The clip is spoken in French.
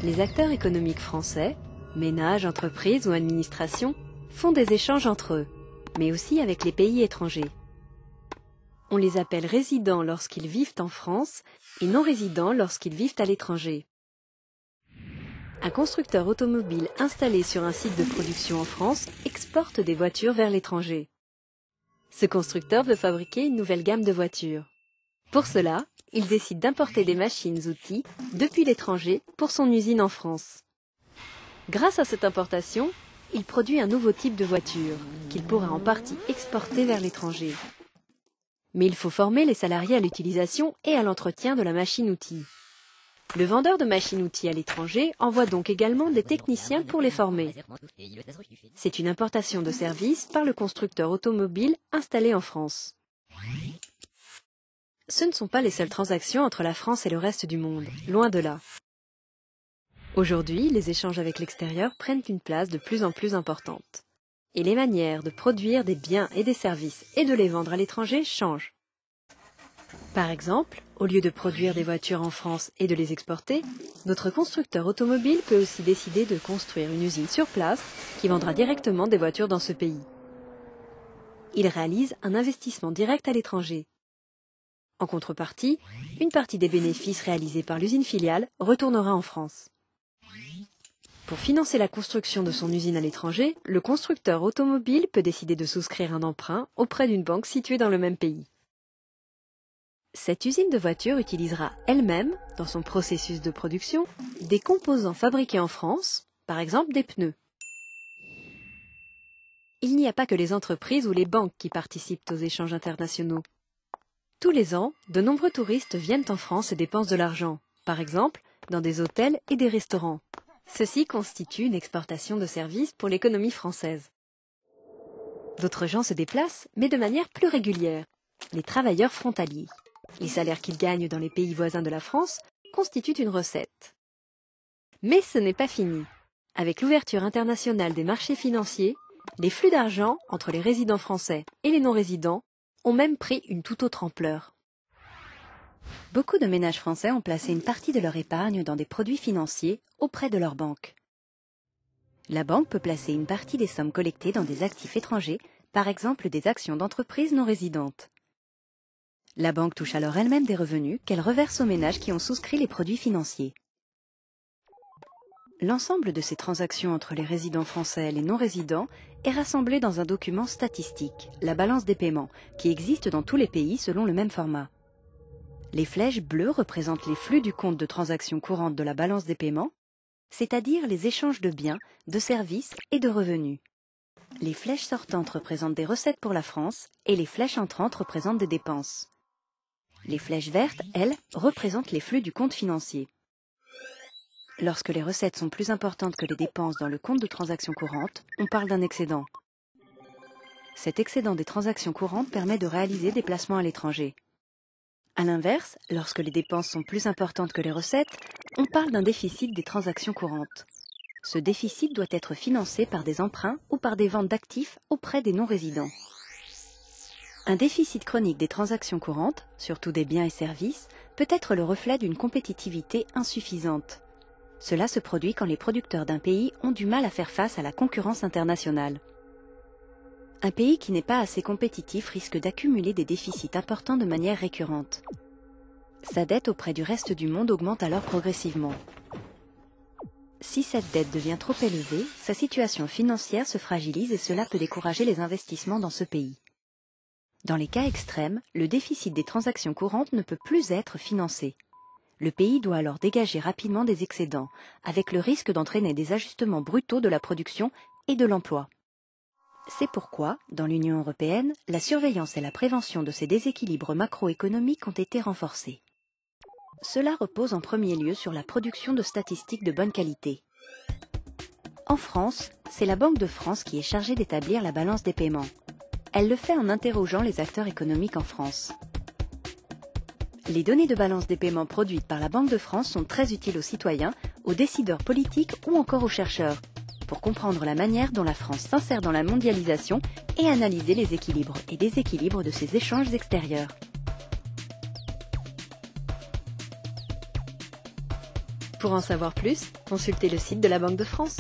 Les acteurs économiques français, ménages, entreprises ou administrations, font des échanges entre eux, mais aussi avec les pays étrangers. On les appelle résidents lorsqu'ils vivent en France et non-résidents lorsqu'ils vivent à l'étranger. Un constructeur automobile installé sur un site de production en France exporte des voitures vers l'étranger. Ce constructeur veut fabriquer une nouvelle gamme de voitures. Pour cela, il décide d'importer des machines-outils depuis l'étranger pour son usine en France. Grâce à cette importation, il produit un nouveau type de voiture qu'il pourra en partie exporter vers l'étranger. Mais il faut former les salariés à l'utilisation et à l'entretien de la machine-outil. Le vendeur de machines-outils à l'étranger envoie donc également des techniciens pour les former. C'est une importation de services par le constructeur automobile installé en France. Ce ne sont pas les seules transactions entre la France et le reste du monde, loin de là. Aujourd'hui, les échanges avec l'extérieur prennent une place de plus en plus importante. Et les manières de produire des biens et des services et de les vendre à l'étranger changent. Par exemple, au lieu de produire des voitures en France et de les exporter, notre constructeur automobile peut aussi décider de construire une usine sur place qui vendra directement des voitures dans ce pays. Il réalise un investissement direct à l'étranger. En contrepartie, une partie des bénéfices réalisés par l'usine filiale retournera en France. Pour financer la construction de son usine à l'étranger, le constructeur automobile peut décider de souscrire un emprunt auprès d'une banque située dans le même pays. Cette usine de voitures utilisera elle-même, dans son processus de production, des composants fabriqués en France, par exemple des pneus. Il n'y a pas que les entreprises ou les banques qui participent aux échanges internationaux. Tous les ans, de nombreux touristes viennent en France et dépensent de l'argent, par exemple dans des hôtels et des restaurants. Ceci constitue une exportation de services pour l'économie française. D'autres gens se déplacent, mais de manière plus régulière, les travailleurs frontaliers. Les salaires qu'ils gagnent dans les pays voisins de la France constituent une recette. Mais ce n'est pas fini. Avec l'ouverture internationale des marchés financiers, les flux d'argent entre les résidents français et les non-résidents ont même pris une toute autre ampleur. Beaucoup de ménages français ont placé une partie de leur épargne dans des produits financiers auprès de leur banque. La banque peut placer une partie des sommes collectées dans des actifs étrangers, par exemple des actions d'entreprises non résidentes. La banque touche alors elle-même des revenus qu'elle reverse aux ménages qui ont souscrit les produits financiers. L'ensemble de ces transactions entre les résidents français et les non-résidents est rassemblé dans un document statistique, la balance des paiements, qui existe dans tous les pays selon le même format. Les flèches bleues représentent les flux du compte de transactions courantes de la balance des paiements, c'est-à-dire les échanges de biens, de services et de revenus. Les flèches sortantes représentent des recettes pour la France et les flèches entrantes représentent des dépenses. Les flèches vertes, elles, représentent les flux du compte financier. Lorsque les recettes sont plus importantes que les dépenses dans le compte de transactions courantes, on parle d'un excédent. Cet excédent des transactions courantes permet de réaliser des placements à l'étranger. A l'inverse, lorsque les dépenses sont plus importantes que les recettes, on parle d'un déficit des transactions courantes. Ce déficit doit être financé par des emprunts ou par des ventes d'actifs auprès des non-résidents. Un déficit chronique des transactions courantes, surtout des biens et services, peut être le reflet d'une compétitivité insuffisante. Cela se produit quand les producteurs d'un pays ont du mal à faire face à la concurrence internationale. Un pays qui n'est pas assez compétitif risque d'accumuler des déficits importants de manière récurrente. Sa dette auprès du reste du monde augmente alors progressivement. Si cette dette devient trop élevée, sa situation financière se fragilise et cela peut décourager les investissements dans ce pays. Dans les cas extrêmes, le déficit des transactions courantes ne peut plus être financé. Le pays doit alors dégager rapidement des excédents, avec le risque d'entraîner des ajustements brutaux de la production et de l'emploi. C'est pourquoi, dans l'Union européenne, la surveillance et la prévention de ces déséquilibres macroéconomiques ont été renforcées. Cela repose en premier lieu sur la production de statistiques de bonne qualité. En France, c'est la Banque de France qui est chargée d'établir la balance des paiements. Elle le fait en interrogeant les acteurs économiques en France. Les données de balance des paiements produites par la Banque de France sont très utiles aux citoyens, aux décideurs politiques ou encore aux chercheurs, pour comprendre la manière dont la France s'insère dans la mondialisation et analyser les équilibres et déséquilibres de ses échanges extérieurs. Pour en savoir plus, consultez le site de la Banque de France.